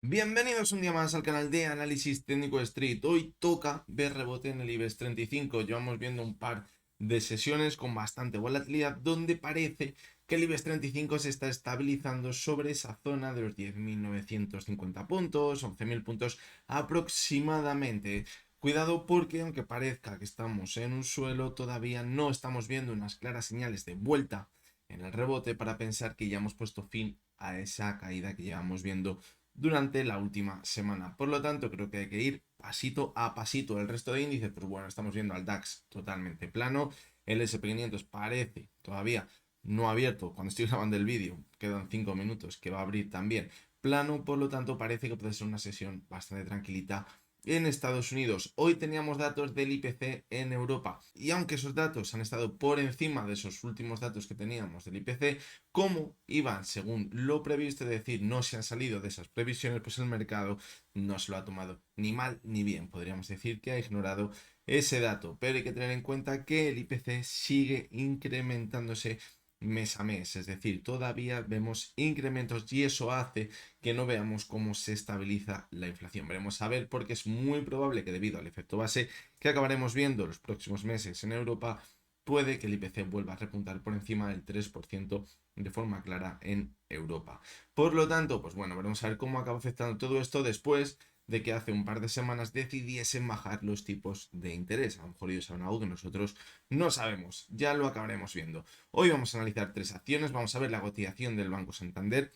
Bienvenidos un día más al canal de Análisis Técnico Street. Hoy toca ver rebote en el IBEX 35. Llevamos viendo un par de sesiones con bastante volatilidad donde parece que el IBEX 35 se está estabilizando sobre esa zona de los 10.950 puntos, 11.000 puntos aproximadamente. Cuidado porque aunque parezca que estamos en un suelo, todavía no estamos viendo unas claras señales de vuelta en el rebote para pensar que ya hemos puesto fin a esa caída que llevamos viendo durante la última semana. Por lo tanto, creo que hay que ir pasito a pasito. El resto de índices, pues bueno, estamos viendo al DAX totalmente plano. El SP500 parece todavía no abierto. Cuando estoy grabando el vídeo, quedan 5 minutos que va a abrir también plano. Por lo tanto, parece que puede ser una sesión bastante tranquilita en Estados Unidos. Hoy teníamos datos del IPC en Europa y aunque esos datos han estado por encima de esos últimos datos que teníamos del IPC, como iban según lo previsto, es decir, no se han salido de esas previsiones, pues el mercado no se lo ha tomado ni mal ni bien. Podríamos decir que ha ignorado ese dato, pero hay que tener en cuenta que el IPC sigue incrementándose mes a mes, es decir, todavía vemos incrementos y eso hace que no veamos cómo se estabiliza la inflación. Veremos a ver porque es muy probable que debido al efecto base que acabaremos viendo los próximos meses en Europa, puede que el IPC vuelva a repuntar por encima del 3% de forma clara en Europa. Por lo tanto, pues bueno, veremos a ver cómo acaba afectando todo esto después de que hace un par de semanas decidiesen bajar los tipos de interés. A lo mejor ellos saben algo que nosotros no sabemos, ya lo acabaremos viendo. Hoy vamos a analizar tres acciones, vamos a ver la cotización del Banco Santander,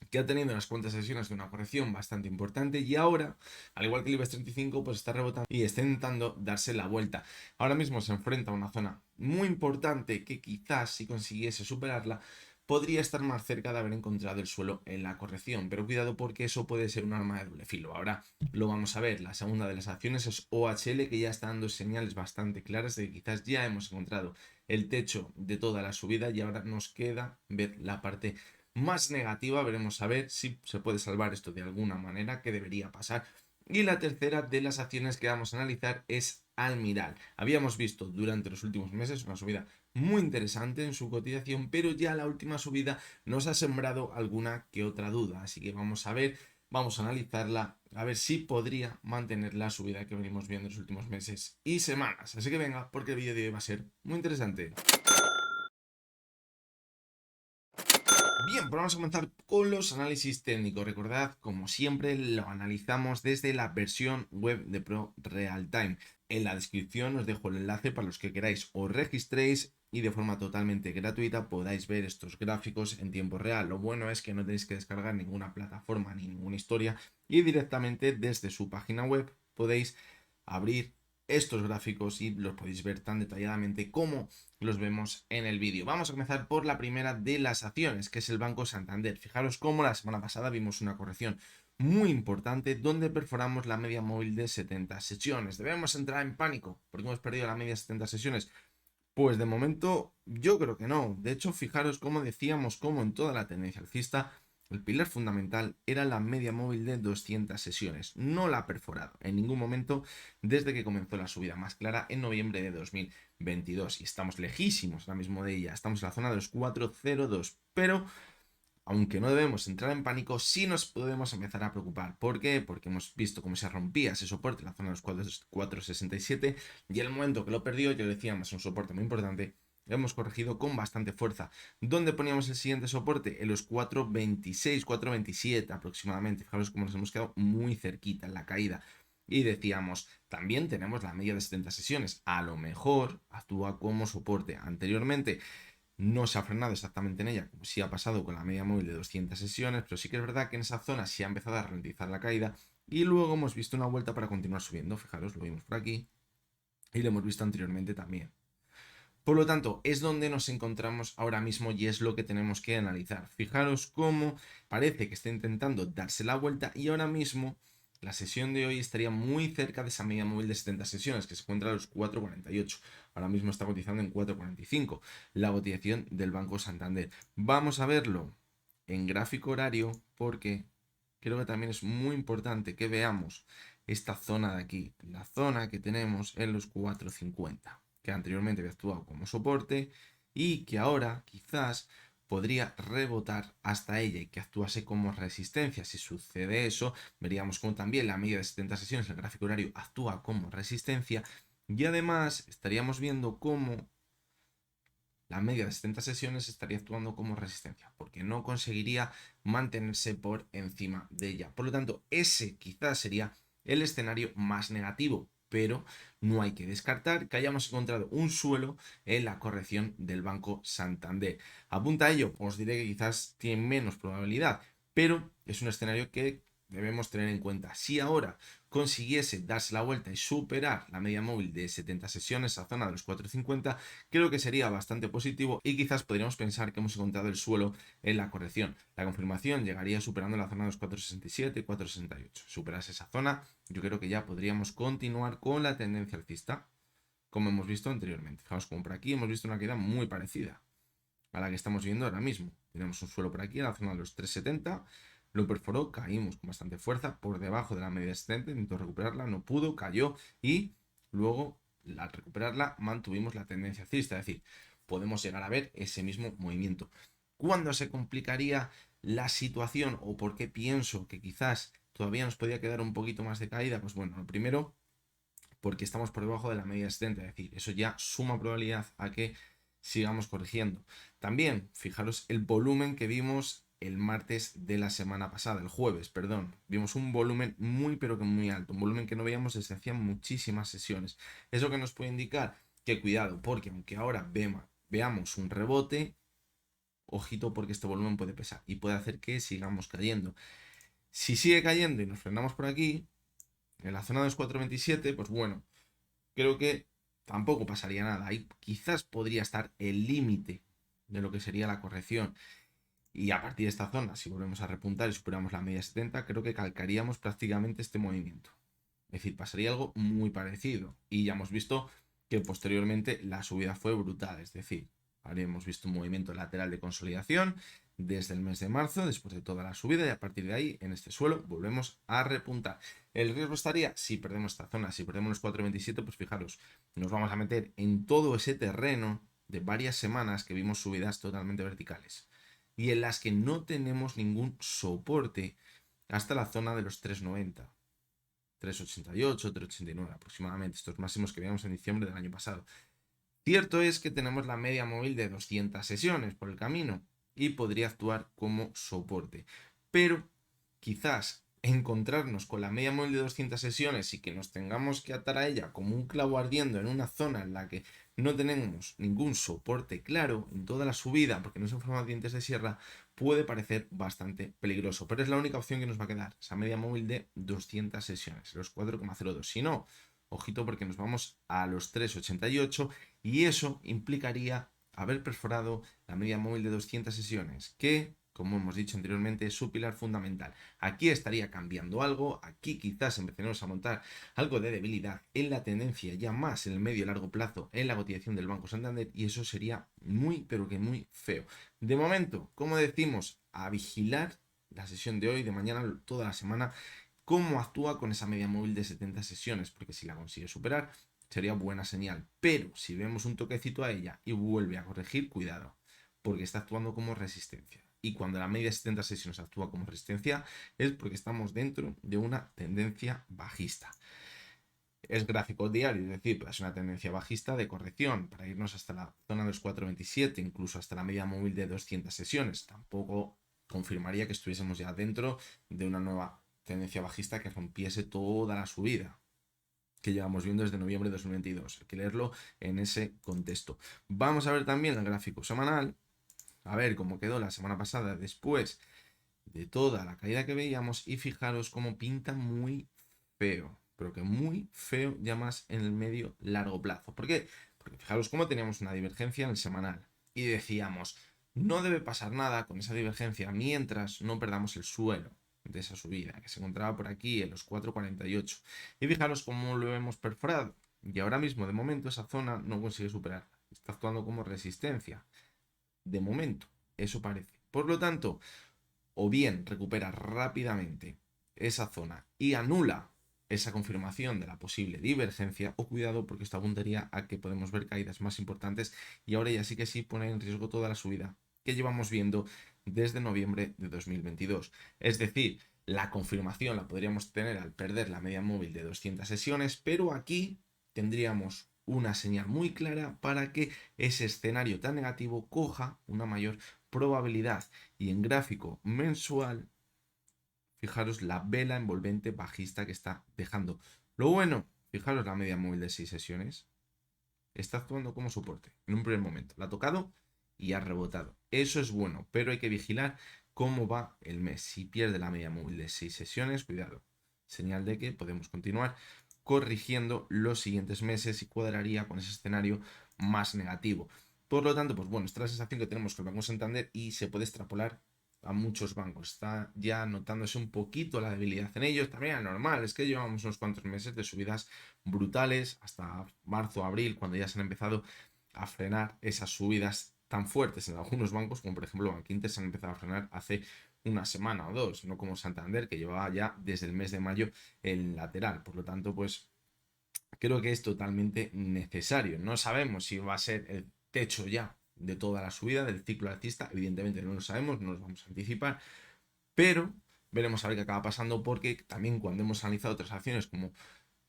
que ha tenido unas cuantas sesiones de una corrección bastante importante y ahora, al igual que el IBEX 35, pues está rebotando y está intentando darse la vuelta. Ahora mismo se enfrenta a una zona muy importante que quizás si consiguiese superarla podría estar más cerca de haber encontrado el suelo en la corrección, pero cuidado porque eso puede ser un arma de doble filo. Ahora lo vamos a ver. La segunda de las acciones es OHL, que ya está dando señales bastante claras de que quizás ya hemos encontrado el techo de toda la subida y ahora nos queda ver la parte más negativa. Veremos a ver si se puede salvar esto de alguna manera, que debería pasar. Y la tercera de las acciones que vamos a analizar es Almiral. Habíamos visto durante los últimos meses una subida muy interesante en su cotización, pero ya la última subida nos ha sembrado alguna que otra duda. Así que vamos a ver, vamos a analizarla, a ver si podría mantener la subida que venimos viendo en los últimos meses y semanas. Así que venga, porque el vídeo de hoy va a ser muy interesante. Bien, pues vamos a comenzar con los análisis técnicos. Recordad, como siempre, lo analizamos desde la versión web de Pro Real Time. En la descripción os dejo el enlace para los que queráis os registréis y de forma totalmente gratuita podáis ver estos gráficos en tiempo real. Lo bueno es que no tenéis que descargar ninguna plataforma ni ninguna historia y directamente desde su página web podéis abrir estos gráficos y los podéis ver tan detalladamente como los vemos en el vídeo. Vamos a comenzar por la primera de las acciones, que es el Banco Santander. Fijaros cómo la semana pasada vimos una corrección muy importante donde perforamos la media móvil de 70 sesiones. ¿Debemos entrar en pánico porque hemos perdido la media de 70 sesiones? Pues de momento yo creo que no. De hecho, fijaros cómo decíamos, como en toda la tendencia alcista, el pilar fundamental era la media móvil de 200 sesiones. No la ha perforado en ningún momento desde que comenzó la subida más clara en noviembre de 2022. Y estamos lejísimos ahora mismo de ella. Estamos en la zona de los 402. Pero aunque no debemos entrar en pánico, sí nos podemos empezar a preocupar. ¿Por qué? Porque hemos visto cómo se rompía ese soporte en la zona de los 4,67 y el momento que lo perdió, ya decíamos, un soporte muy importante, hemos corregido con bastante fuerza. ¿Dónde poníamos el siguiente soporte? En los 4,26, 4,27 aproximadamente. Fijaros cómo nos hemos quedado muy cerquita en la caída. Y decíamos, también tenemos la media de 70 sesiones. A lo mejor actúa como soporte. Anteriormente no se ha frenado exactamente en ella, como sí ha pasado con la media móvil de 200 sesiones, pero sí que es verdad que en esa zona sí ha empezado a ralentizar la caída y luego hemos visto una vuelta para continuar subiendo. Fijaros, lo vimos por aquí y lo hemos visto anteriormente también. Por lo tanto, es donde nos encontramos ahora mismo y es lo que tenemos que analizar. Fijaros cómo parece que está intentando darse la vuelta y ahora mismo la sesión de hoy estaría muy cerca de esa media móvil de 70 sesiones que se encuentra a los 4,48. Ahora mismo está cotizando en 4,45 la cotización del Banco Santander. Vamos a verlo en gráfico horario porque creo que también es muy importante que veamos esta zona de aquí, la zona que tenemos en los 4,50, que anteriormente había actuado como soporte y que ahora quizás podría rebotar hasta ella y que actuase como resistencia. Si sucede eso, veríamos como también la media de 70 sesiones, el gráfico horario, actúa como resistencia y además estaríamos viendo cómo la media de 70 sesiones estaría actuando como resistencia, porque no conseguiría mantenerse por encima de ella. Por lo tanto, ese quizás sería el escenario más negativo, pero no hay que descartar que hayamos encontrado un suelo en la corrección del Banco Santander. Apunta a ello, os diré que quizás tiene menos probabilidad, pero es un escenario que debemos tener en cuenta. Si ahora consiguiese darse la vuelta y superar la media móvil de 70 sesiones, a zona de los 4,50, creo que sería bastante positivo y quizás podríamos pensar que hemos encontrado el suelo en la corrección. La confirmación llegaría superando la zona de los 4,67 y 4,68. Superase esa zona, yo creo que ya podríamos continuar con la tendencia alcista, como hemos visto anteriormente. Fijaos como por aquí hemos visto una caída muy parecida a la que estamos viendo ahora mismo. Tenemos un suelo por aquí, en la zona de los 3,70, lo perforó, caímos con bastante fuerza por debajo de la media ascendente, intentó recuperarla, no pudo, cayó y luego al recuperarla mantuvimos la tendencia alcista, es decir, podemos llegar a ver ese mismo movimiento. ¿Cuándo se complicaría la situación o por qué pienso que quizás todavía nos podría quedar un poquito más de caída? Pues bueno, lo primero, porque estamos por debajo de la media ascendente, es decir, eso ya suma probabilidad a que sigamos corrigiendo. También, fijaros el volumen que vimos el martes de la semana pasada, el jueves, perdón. Vimos un volumen muy pero que muy alto, un volumen que no veíamos desde hacía muchísimas sesiones. Eso que nos puede indicar que cuidado, porque aunque ahora veamos un rebote, ojito porque este volumen puede pesar y puede hacer que sigamos cayendo. Si sigue cayendo y nos frenamos por aquí, en la zona de los 4,27, pues bueno, creo que tampoco pasaría nada. Ahí quizás podría estar el límite de lo que sería la corrección. Y a partir de esta zona, si volvemos a repuntar y superamos la media 70, creo que calcaríamos prácticamente este movimiento. Es decir, pasaría algo muy parecido. Y ya hemos visto que posteriormente la subida fue brutal. Es decir, habríamos visto un movimiento lateral de consolidación desde el mes de marzo, después de toda la subida, y a partir de ahí, en este suelo, volvemos a repuntar. El riesgo estaría, si perdemos esta zona, si perdemos los 4,27, pues fijaros, nos vamos a meter en todo ese terreno de varias semanas que vimos subidas totalmente verticales y en las que no tenemos ningún soporte hasta la zona de los 3,90. 3,88, 3,89 aproximadamente, estos máximos que veíamos en diciembre del año pasado. Cierto es que tenemos la media móvil de 200 sesiones por el camino y podría actuar como soporte, pero quizás encontrarnos con la media móvil de 200 sesiones y que nos tengamos que atar a ella como un clavo ardiendo en una zona en la que no tenemos ningún soporte claro en toda la subida, porque no son forma de dientes de sierra, puede parecer bastante peligroso, pero es la única opción que nos va a quedar, esa media móvil de 200 sesiones, los 4,02. Si no, ojito porque nos vamos a los 3,88 y eso implicaría haber perforado la media móvil de 200 sesiones, que, como hemos dicho anteriormente, es su pilar fundamental. Aquí estaría cambiando algo, aquí quizás empecemos a montar algo de debilidad en la tendencia ya más en el medio y largo plazo en la cotización del Banco Santander y eso sería muy pero que muy feo. De momento, como decimos, a vigilar la sesión de hoy, de mañana, toda la semana, cómo actúa con esa media móvil de 70 sesiones, porque si la consigue superar sería buena señal, pero si vemos un toquecito a ella y vuelve a corregir, cuidado, porque está actuando como resistencia. Y cuando la media de 70 sesiones actúa como resistencia es porque estamos dentro de una tendencia bajista. Es gráfico diario, es decir, es una tendencia bajista de corrección para irnos hasta la zona de los 4,27, incluso hasta la media móvil de 200 sesiones. Tampoco confirmaría que estuviésemos ya dentro de una nueva tendencia bajista que rompiese toda la subida que llevamos viendo desde noviembre de 2022. Hay que leerlo en ese contexto. Vamos a ver también el gráfico semanal, a ver cómo quedó la semana pasada después de toda la caída que veíamos y fijaros cómo pinta muy feo, pero que muy feo ya más en el medio largo plazo. ¿Por qué? Porque fijaros cómo teníamos una divergencia en el semanal y decíamos, no debe pasar nada con esa divergencia mientras no perdamos el suelo de esa subida, que se encontraba por aquí en los 4,48. Y fijaros cómo lo hemos perforado. Y ahora mismo, de momento, esa zona no consigue superar. Está actuando como resistencia. De momento, eso parece. Por lo tanto, o bien recupera rápidamente esa zona y anula esa confirmación de la posible divergencia, o cuidado porque esto apuntaría a que podemos ver caídas más importantes y ahora ya sí que sí pone en riesgo toda la subida que llevamos viendo desde noviembre de 2022. Es decir, la confirmación la podríamos tener al perder la media móvil de 200 sesiones, pero aquí tendríamos una señal muy clara para que ese escenario tan negativo coja una mayor probabilidad. Y en gráfico mensual, fijaros la vela envolvente bajista que está dejando. Lo bueno, fijaros la media móvil de 6 sesiones. Está actuando como soporte en un primer momento. La ha tocado y ha rebotado. Eso es bueno, pero hay que vigilar cómo va el mes. Si pierde la media móvil de 6 sesiones, cuidado. Señal de que podemos continuar corrigiendo los siguientes meses y cuadraría con ese escenario más negativo. Por lo tanto, pues bueno, esta es la sensación que tenemos con el Banco Santander y se puede extrapolar a muchos bancos. Está ya notándose un poquito la debilidad en ellos. También es normal, es que llevamos unos cuantos meses de subidas brutales hasta marzo, abril, cuando ya se han empezado a frenar esas subidas tan fuertes en algunos bancos, como por ejemplo Bankinter, se han empezado a frenar hace una semana o dos, no como Santander, que llevaba ya desde el mes de mayo el lateral. Por lo tanto, pues creo que es totalmente necesario. No sabemos si va a ser el techo ya de toda la subida del ciclo alcista, evidentemente no lo sabemos, no nos vamos a anticipar, pero veremos a ver qué acaba pasando, porque también cuando hemos analizado otras acciones como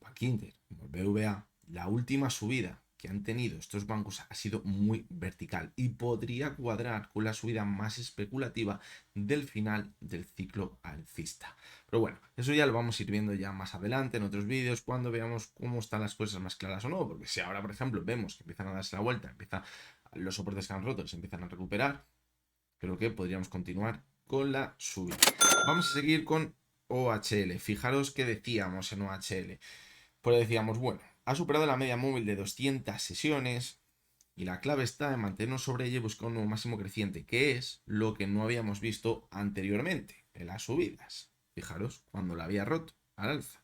Bankinter, como el BVA, la última subida que han tenido estos bancos ha sido muy vertical y podría cuadrar con la subida más especulativa del final del ciclo alcista. Pero bueno, eso ya lo vamos a ir viendo ya más adelante en otros vídeos cuando veamos cómo están las cosas más claras o no, porque si ahora, por ejemplo, vemos que empiezan a darse la vuelta, los soportes que han roto se empiezan a recuperar, creo que podríamos continuar con la subida. Vamos a seguir con OHL. Fijaros que decíamos en OHL. Pues decíamos, bueno, ha superado la media móvil de 200 sesiones y la clave está en mantenernos sobre ella y buscar un nuevo máximo creciente, que es lo que no habíamos visto anteriormente en las subidas. Fijaros, cuando la había roto al alza.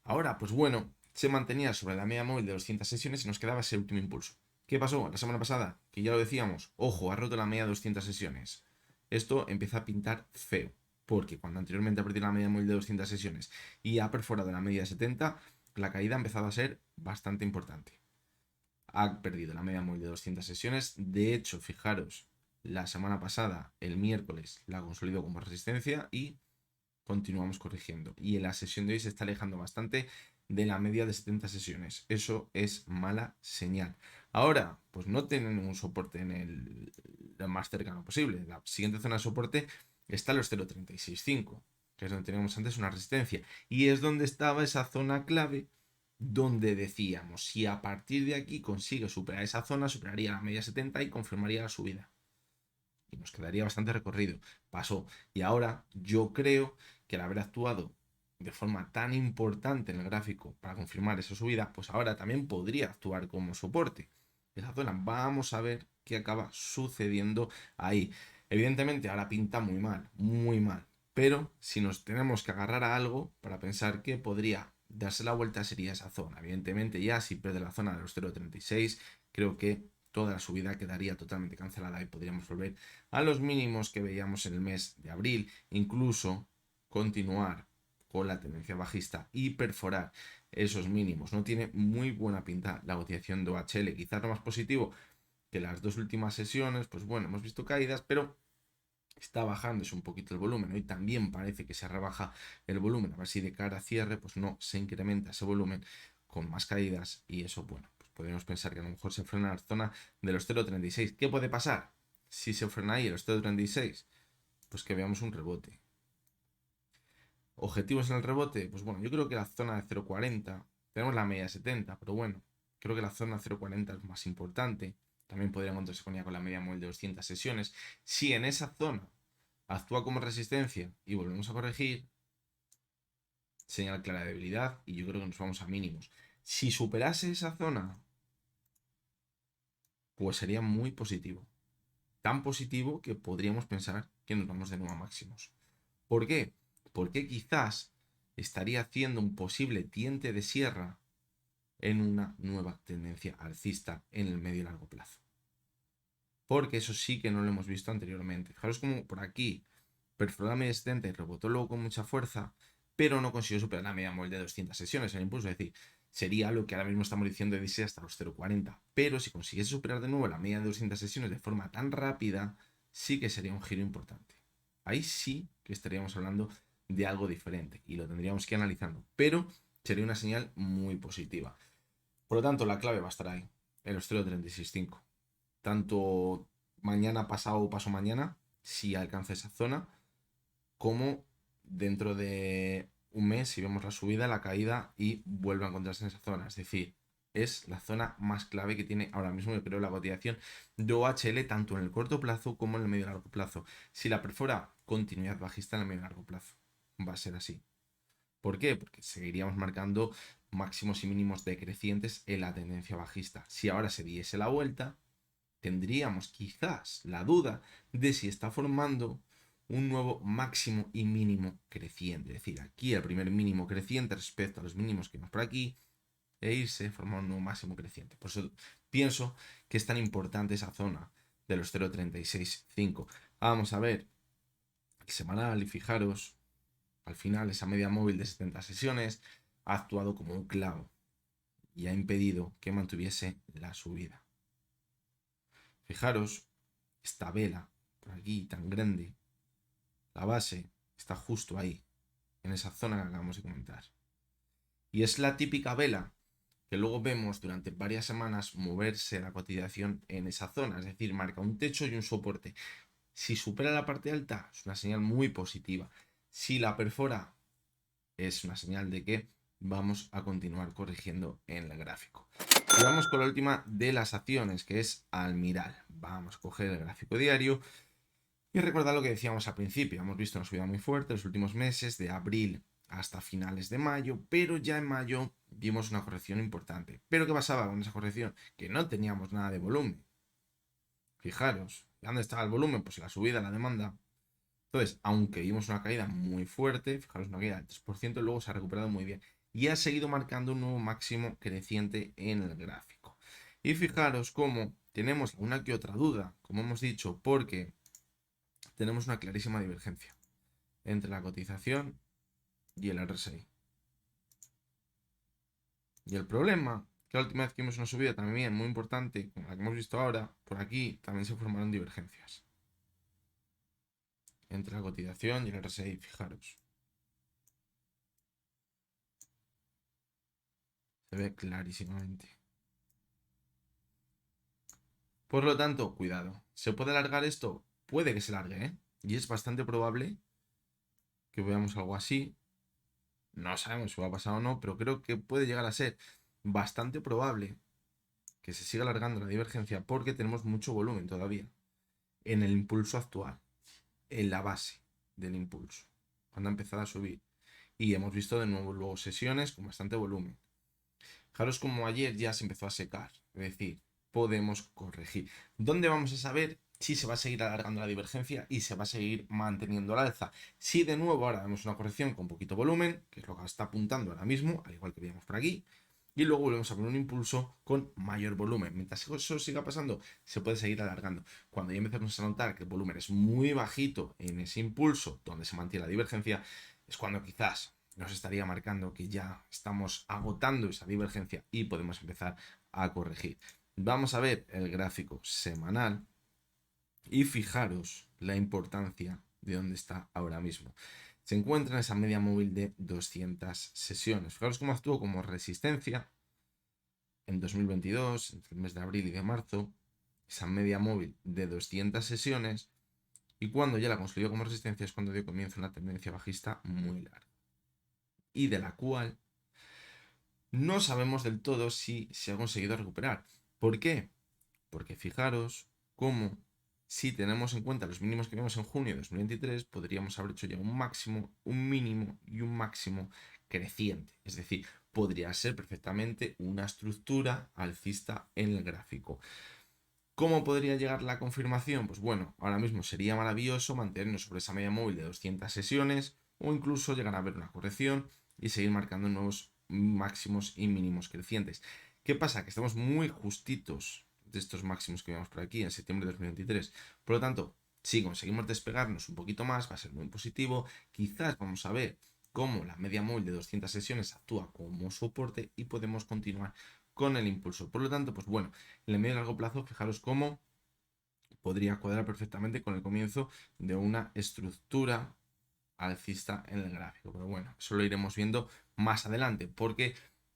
Ahora, pues bueno, se mantenía sobre la media móvil de 200 sesiones y nos quedaba ese último impulso. ¿Qué pasó la semana pasada? Que ya lo decíamos, ojo, ha roto la media de 200 sesiones. Esto empieza a pintar feo, porque cuando anteriormente ha perdido la media móvil de 200 sesiones y ha perforado la media de 70, la caída ha empezado a ser bastante importante. Ha perdido la media móvil de 200 sesiones. De hecho, fijaros, la semana pasada, el miércoles, la consolidó como resistencia y continuamos corrigiendo. Y en la sesión de hoy se está alejando bastante de la media de 70 sesiones. Eso es mala señal. Ahora, pues no tiene ningún soporte en el más cercano posible. La siguiente zona de soporte está en los 0.365, que es donde teníamos antes una resistencia. Y es donde estaba esa zona clave donde decíamos, si a partir de aquí consigue superar esa zona, superaría la media 70 y confirmaría la subida. Y nos quedaría bastante recorrido. Pasó. Y ahora yo creo que al haber actuado de forma tan importante en el gráfico para confirmar esa subida, pues ahora también podría actuar como soporte. Esa zona, vamos a ver qué acaba sucediendo ahí. Evidentemente ahora pinta muy mal, muy mal. Pero si nos tenemos que agarrar a algo para pensar que podría darse la vuelta, sería esa zona. Evidentemente ya si pierde la zona de los 0.36, creo que toda la subida quedaría totalmente cancelada y podríamos volver a los mínimos que veíamos en el mes de abril, incluso continuar con la tendencia bajista y perforar esos mínimos. No tiene muy buena pinta la cotización de OHL. Quizás lo más positivo que las dos últimas sesiones, pues bueno, hemos visto caídas, pero está bajándose un poquito el volumen. Hoy también parece que se rebaja el volumen, a ver si de cara a cierre pues no se incrementa ese volumen con más caídas y eso, bueno, pues podemos pensar que a lo mejor se frena la zona de los 0.36. ¿Qué puede pasar si se frena ahí en los 0.36? Pues que veamos un rebote. Objetivos en el rebote, pues bueno, yo creo que la zona de 0.40, tenemos la media 70, pero bueno, creo que la zona 0.40 es más importante. También podría encontrarse con ella con la media móvil de 200 sesiones. Si en esa zona actúa como resistencia y volvemos a corregir, señal clara de debilidad y yo creo que nos vamos a mínimos. Si superase esa zona, pues sería muy positivo. Tan positivo que podríamos pensar que nos vamos de nuevo a máximos. ¿Por qué? Porque quizás estaría haciendo un posible diente de sierra en una nueva tendencia alcista en el medio y largo plazo. Porque eso sí que no lo hemos visto anteriormente. Fijaros como por aquí perforó la media 70 y rebotó luego con mucha fuerza, pero no consiguió superar la media móvil de 200 sesiones en el impulso. Es decir, sería lo que ahora mismo estamos diciendo de irse hasta los 0.40. Pero si consiguiese superar de nuevo la media de 200 sesiones de forma tan rápida, sí que sería un giro importante. Ahí sí que estaríamos hablando de algo diferente y lo tendríamos que ir analizando, pero sería una señal muy positiva. Por lo tanto, la clave va a estar ahí, en los 0.365. Tanto mañana, pasado o paso mañana, si alcanza esa zona, como dentro de un mes, si vemos la subida, la caída y vuelve a encontrarse en esa zona. Es decir, es la zona más clave que tiene ahora mismo, yo creo, la cotización de OHL, tanto en el corto plazo como en el medio y largo plazo. Si la perfora, continuidad bajista en el medio y largo plazo. Va a ser así. ¿Por qué? Porque seguiríamos marcando máximos y mínimos decrecientes en la tendencia bajista. Si ahora se diese la vuelta, tendríamos quizás la duda de si está formando un nuevo máximo y mínimo creciente. Es decir, aquí el primer mínimo creciente respecto a los mínimos que vemos por aquí, e irse a formar un nuevo máximo creciente. Por eso pienso que es tan importante esa zona de los 0.365. Vamos a ver el semanal y fijaros, al final esa media móvil de 70 sesiones ha actuado como un clavo y ha impedido que mantuviese la subida. Fijaros, esta vela por aquí tan grande, la base está justo ahí, en esa zona que acabamos de comentar. Y es la típica vela que luego vemos durante varias semanas moverse la cotización en esa zona, es decir, marca un techo y un soporte. Si supera la parte alta, es una señal muy positiva. Si la perfora, es una señal de que vamos a continuar corrigiendo en el gráfico. Y vamos con la última de las acciones, que es Almiral. Vamos a coger el gráfico diario y recordar lo que decíamos al principio. Hemos visto una subida muy fuerte en los últimos meses, de abril hasta finales de mayo, pero ya en mayo vimos una corrección importante. ¿Pero qué pasaba con esa corrección? Que no teníamos nada de volumen. Fijaros, ¿dónde estaba el volumen? Pues la subida, la demanda. Entonces, aunque vimos una caída muy fuerte, fijaros, una caída del 3%, luego se ha recuperado muy bien. Y ha seguido marcando un nuevo máximo creciente en el gráfico. Y fijaros cómo tenemos una que otra duda, como hemos dicho, porque tenemos una clarísima divergencia entre la cotización y el RSI. Y el problema, que la última vez que vimos una subida también muy importante, como la que hemos visto ahora, por aquí también se formaron divergencias entre la cotización y el RSI, fijaros. Se ve clarísimamente. Por lo tanto, cuidado. ¿Se puede alargar esto? Puede que se largue, ¿eh? Y es bastante probable que veamos algo así. No sabemos si va a pasar o no, pero creo que puede llegar a ser bastante probable que se siga alargando la divergencia porque tenemos mucho volumen todavía en el impulso actual, en la base del impulso, cuando ha empezado a subir. Y hemos visto de nuevo luego sesiones con bastante volumen. Fijaros como ayer ya se empezó a secar, es decir, podemos corregir. ¿Dónde vamos a saber si se va a seguir alargando la divergencia y se va a seguir manteniendo la alza? Si de nuevo ahora vemos una corrección con poquito volumen, que es lo que está apuntando ahora mismo, al igual que veíamos por aquí, y luego volvemos a poner un impulso con mayor volumen. Mientras eso siga pasando, se puede seguir alargando. Cuando ya empezamos a notar que el volumen es muy bajito en ese impulso donde se mantiene la divergencia, es cuando quizás nos estaría marcando que ya estamos agotando esa divergencia y podemos empezar a corregir. Vamos a ver el gráfico semanal y fijaros la importancia de dónde está ahora mismo. Se encuentra en esa media móvil de 200 sesiones. Fijaros cómo actuó como resistencia en 2022, entre el mes de abril y de marzo, esa media móvil de 200 sesiones, y cuando ya la consolidó como resistencia es cuando dio comienzo una tendencia bajista muy larga, y de la cual no sabemos del todo si se ha conseguido recuperar. ¿Por qué? Porque fijaros cómo, si tenemos en cuenta los mínimos que vimos en junio de 2023, podríamos haber hecho ya un máximo, un mínimo y un máximo creciente. Es decir, podría ser perfectamente una estructura alcista en el gráfico. ¿Cómo podría llegar la confirmación? Pues bueno, ahora mismo sería maravilloso mantenernos sobre esa media móvil de 200 sesiones o incluso llegar a ver una corrección y seguir marcando nuevos máximos y mínimos crecientes. ¿Qué pasa? Que estamos muy justitos de estos máximos que vemos por aquí en septiembre de 2023. Por lo tanto, si conseguimos despegarnos un poquito más, va a ser muy positivo. Quizás vamos a ver cómo la media móvil de 200 sesiones actúa como soporte y podemos continuar con el impulso. Por lo tanto, pues bueno, en el medio y largo plazo, fijaros cómo podría cuadrar perfectamente con el comienzo de una estructura alcista en el gráfico. Pero bueno, eso lo iremos viendo más adelante, porque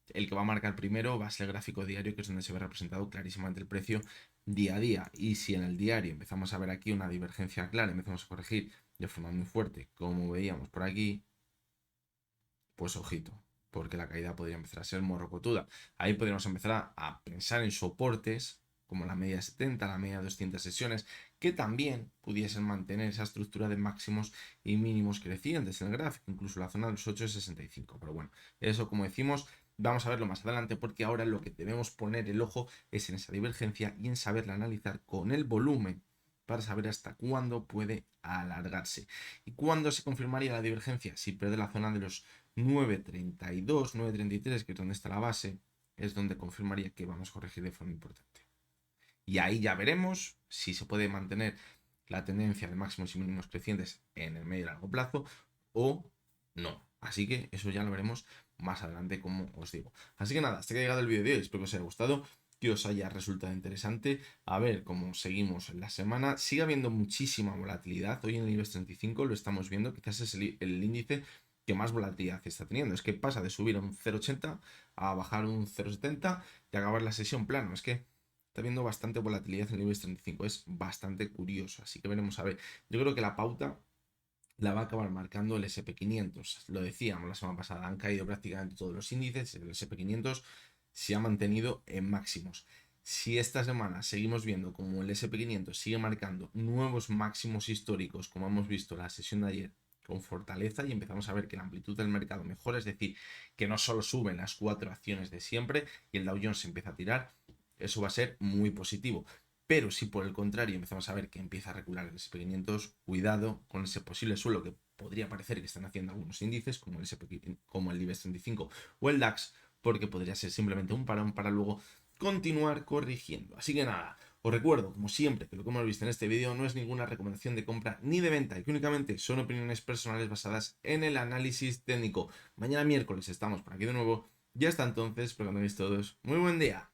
el que va a marcar primero va a ser el gráfico diario, que es donde se ve representado clarísimamente el precio día a día. Y si en el diario empezamos a ver aquí una divergencia clara, empezamos a corregir de forma muy fuerte, como veíamos por aquí, pues ojito, porque la caída podría empezar a ser morrocotuda. Ahí podríamos empezar a pensar en soportes como la media 70, la media 200 sesiones, que también pudiesen mantener esa estructura de máximos y mínimos crecientes en el gráfico, incluso la zona de los 8,65. Pero bueno, eso como decimos, vamos a verlo más adelante, porque ahora lo que debemos poner el ojo es en esa divergencia y en saberla analizar con el volumen para saber hasta cuándo puede alargarse. ¿Y cuándo se confirmaría la divergencia? Si pierde la zona de los 9,32, 9,33, que es donde está la base, es donde confirmaría que vamos a corregir de forma importante. Y ahí ya veremos si se puede mantener la tendencia de máximos y mínimos crecientes en el medio y largo plazo o no. Así que eso ya lo veremos más adelante, como os digo. Así que nada, hasta que ha llegado el vídeo de hoy. Espero que os haya gustado, que os haya resultado interesante. A ver cómo seguimos en la semana. Sigue habiendo muchísima volatilidad. Hoy en el IBEX 35 lo estamos viendo. Quizás es el índice que más volatilidad está teniendo. Es que pasa de subir a un 0,80 a bajar un 0,70 y acabar la sesión plano. Es que está viendo bastante volatilidad en el IBEX 35. Es bastante curioso. Así que veremos a ver. Yo creo que la pauta la va a acabar marcando el SP500. Lo decíamos la semana pasada, han caído prácticamente todos los índices, el SP500 se ha mantenido en máximos. Si esta semana seguimos viendo como el SP500 sigue marcando nuevos máximos históricos, como hemos visto en la sesión de ayer, con fortaleza, y empezamos a ver que la amplitud del mercado mejora, es decir, que no solo suben las 4 acciones de siempre y el Dow Jones se empieza a tirar, eso va a ser muy positivo. Pero si por el contrario empezamos a ver que empieza a recular el SP500, cuidado con ese posible suelo que podría parecer que están haciendo algunos índices, como el SP, como el IBEX 35 o el DAX, porque podría ser simplemente un parón para luego continuar corrigiendo. Así que nada, os recuerdo, como siempre, que lo que hemos visto en este vídeo no es ninguna recomendación de compra ni de venta, y que únicamente son opiniones personales basadas en el análisis técnico. Mañana miércoles estamos por aquí de nuevo. Ya hasta entonces, espero que tengáis todos muy buen día.